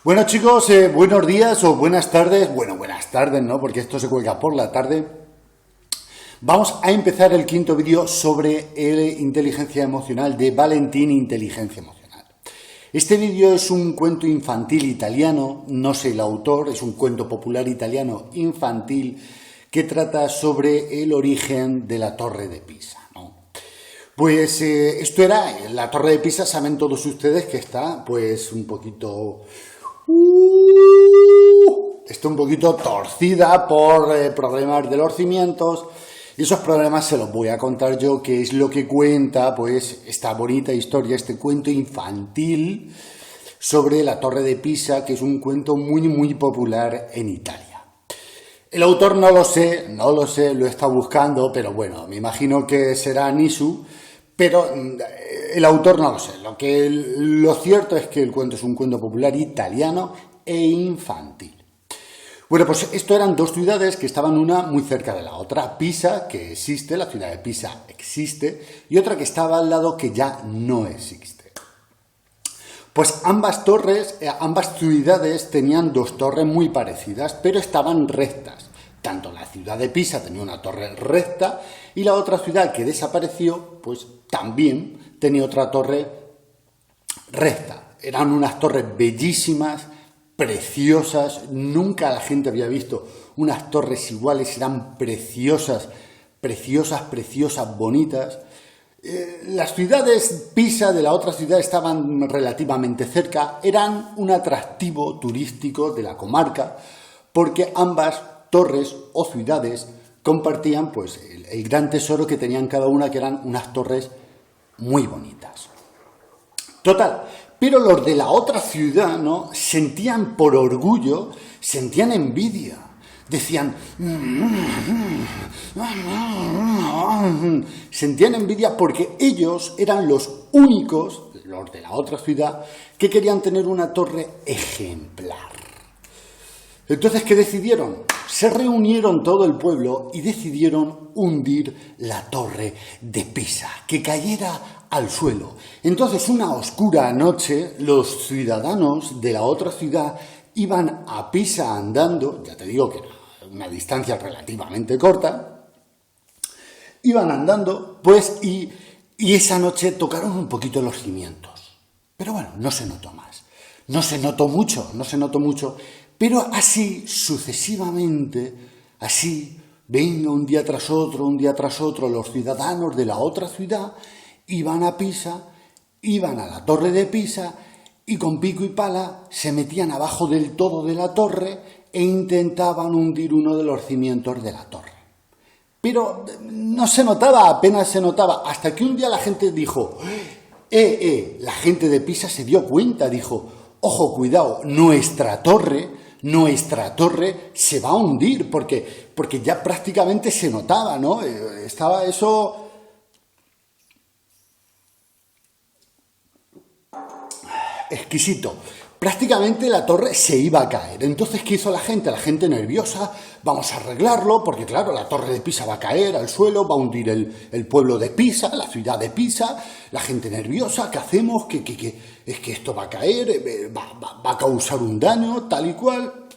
Bueno chicos, buenos días o buenas tardes. Bueno, buenas tardes, ¿no? Porque esto se cuelga por la tarde. Vamos a empezar el quinto vídeo sobre inteligencia emocional de Valentín, inteligencia emocional. Este vídeo es un cuento infantil italiano, no sé el autor, es un cuento popular italiano infantil que trata sobre el origen de la Torre de Pisa, ¿no? Pues esto era, la Torre de Pisa, saben todos ustedes que está pues un poquito torcida por problemas de los cimientos. Y esos problemas se los voy a contar yo, que es lo que cuenta pues esta bonita historia, este cuento infantil sobre la Torre de Pisa, que es un cuento muy popular en Italia. El autor no lo sé, lo he estado buscando, pero bueno, me imagino que será Nisu, pero el autor no lo sé. Lo cierto es que el cuento es un cuento popular italiano e infantil. Bueno, pues esto eran dos ciudades que estaban una muy cerca de la otra. Pisa, que existe, la ciudad de Pisa existe, y otra que estaba al lado que ya no existe. Pues ambas ciudades tenían dos torres muy parecidas, pero estaban rectas. Tanto la ciudad de Pisa tenía una torre recta y la otra ciudad que desapareció, pues también tenía otra torre recta. Eran unas torres bellísimas, preciosas, nunca la gente había visto unas torres iguales, eran preciosas, bonitas. Las ciudades Pisa de la otra ciudad estaban relativamente cerca, eran un atractivo turístico de la comarca, porque ambas torres o ciudades compartían pues el gran tesoro que tenían cada una, que eran unas torres muy bonitas. Total, pero los de la otra ciudad, ¿no?, sentían por orgullo, sentían envidia. Decían, sentían envidia porque ellos eran los únicos, los de la otra ciudad, que querían tener una torre ejemplar. Entonces, ¿qué decidieron? Se reunieron todo el pueblo y decidieron hundir la Torre de Pisa, que cayera al suelo. Entonces, una oscura noche, los ciudadanos de la otra ciudad iban a Pisa andando, ya te digo que era una distancia relativamente corta, iban andando, pues, y esa noche tocaron un poquito los cimientos. Pero bueno, no se notó más. No se notó mucho, pero así sucesivamente, así, venga un día tras otro, los ciudadanos de la otra ciudad iban a Pisa, iban a la Torre de Pisa y con pico y pala se metían abajo del todo de la torre e intentaban hundir uno de los cimientos de la torre. Pero no se notaba, apenas se notaba, hasta que un día la gente dijo, la gente de Pisa se dio cuenta, dijo, ojo, cuidado, nuestra torre se va a hundir, porque ya prácticamente se notaba, ¿no? Estaba eso exquisito. Prácticamente la torre se iba a caer. Entonces, ¿qué hizo la gente? La gente nerviosa, vamos a arreglarlo, porque claro, la Torre de Pisa va a caer al suelo, va a hundir el pueblo de Pisa, la ciudad de Pisa, la gente nerviosa, ¿qué hacemos? Es que esto va a caer, va a causar un daño, tal y cual.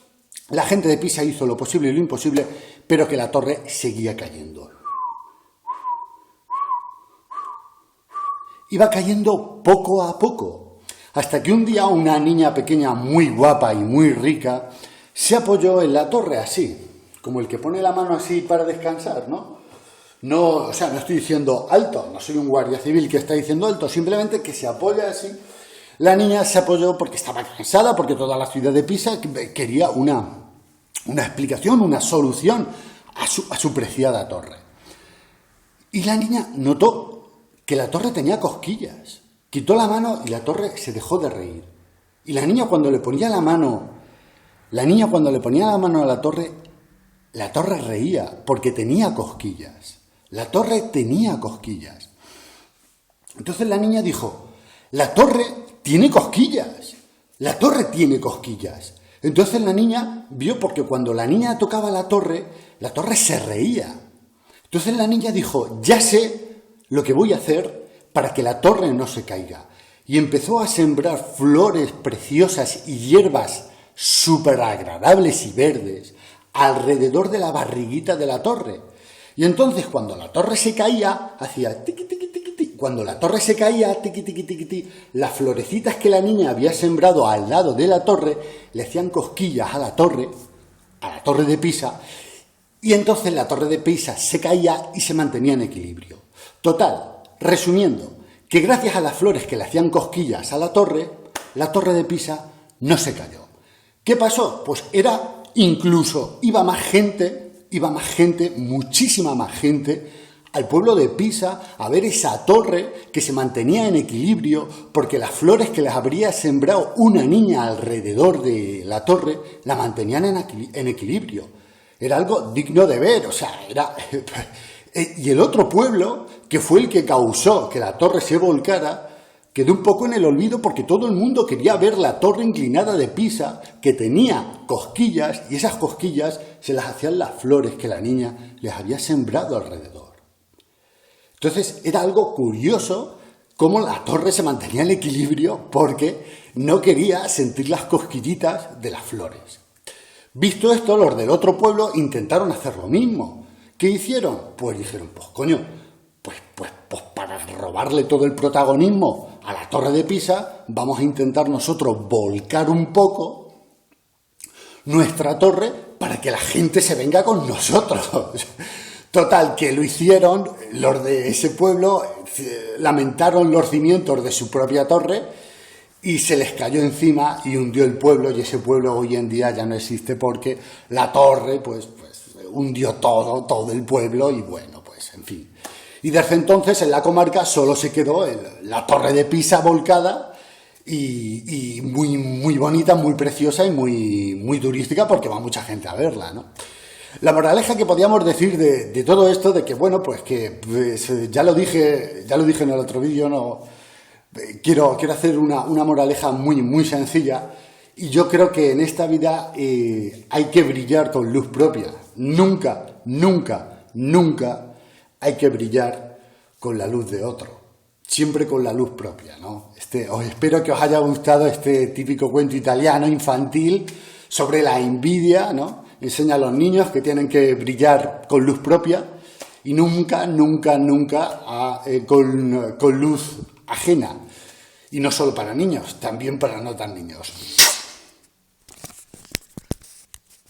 La gente de Pisa hizo lo posible y lo imposible, pero que la torre seguía cayendo. Iba cayendo poco a poco. Hasta que un día una niña pequeña muy guapa y muy rica se apoyó en la torre así, como el que pone la mano así para descansar, ¿no? No, o sea, no estoy diciendo alto, no soy un guardia civil que está diciendo alto, simplemente que se apoya así. La niña se apoyó porque estaba cansada, porque toda la ciudad de Pisa quería una explicación, una solución a su preciada torre. Y la niña notó que la torre tenía cosquillas. Quitó la mano y la torre se dejó de reír. Y la niña cuando le ponía la mano a la torre reía porque tenía cosquillas. La torre tenía cosquillas. Entonces la niña dijo, la torre tiene cosquillas. Entonces la niña vio, porque cuando la niña tocaba la torre se reía. Entonces la niña dijo, ya sé lo que voy a hacer para que la torre no se caiga. y empezó a sembrar flores preciosas y hierbas súper agradables y verdes alrededor de la barriguita de la torre. Y entonces cuando la torre se caía, hacía tiqui, tiqui, tiqui, tiqui. Cuando la torre se caía, tiqui, tiqui, tiqui, tiqui, las florecitas que la niña había sembrado al lado de la torre le hacían cosquillas a la torre de Pisa, y entonces la torre de Pisa se caía y se mantenía en equilibrio. Total, resumiendo, que gracias a las flores que le hacían cosquillas a la torre de Pisa no se cayó. ¿Qué pasó? Pues iba más gente, muchísima más gente, al pueblo de Pisa a ver esa torre que se mantenía en equilibrio porque las flores que les habría sembrado una niña alrededor de la torre la mantenían en equilibrio. Era algo digno de ver, o sea, era... Y el otro pueblo, que fue el que causó que la torre se volcara, quedó un poco en el olvido porque todo el mundo quería ver la torre inclinada de Pisa, que tenía cosquillas, y esas cosquillas se las hacían las flores que la niña les había sembrado alrededor. Entonces era algo curioso cómo la torre se mantenía en equilibrio porque no quería sentir las cosquillitas de las flores. Visto esto, los del otro pueblo intentaron hacer lo mismo. ¿Qué hicieron? Pues dijeron, pues coño, pues para robarle todo el protagonismo a la torre de Pisa, vamos a intentar nosotros volcar un poco nuestra torre para que la gente se venga con nosotros. Total, que lo hicieron, los de ese pueblo lamentaron los cimientos de su propia torre y se les cayó encima y hundió el pueblo, y ese pueblo hoy en día ya no existe porque la torre pues hundió todo el pueblo y bueno, pues en fin. Y desde entonces en la comarca solo se quedó la torre de Pisa volcada y muy, muy bonita, muy preciosa y muy turística porque va mucha gente a verla, ¿no? La moraleja que podíamos decir de todo esto, de que bueno, pues que ya lo dije en el otro vídeo, no quiero hacer una moraleja muy, muy sencilla, y yo creo que en esta vida hay que brillar con luz propia. Nunca, nunca, nunca hay que brillar con la luz de otro. Siempre con la luz propia, ¿no? Espero que os haya gustado este típico cuento italiano infantil sobre la envidia, ¿no? Enseña a los niños que tienen que brillar con luz propia y nunca, nunca, nunca con luz ajena. Y no solo para niños, también para no tan niños.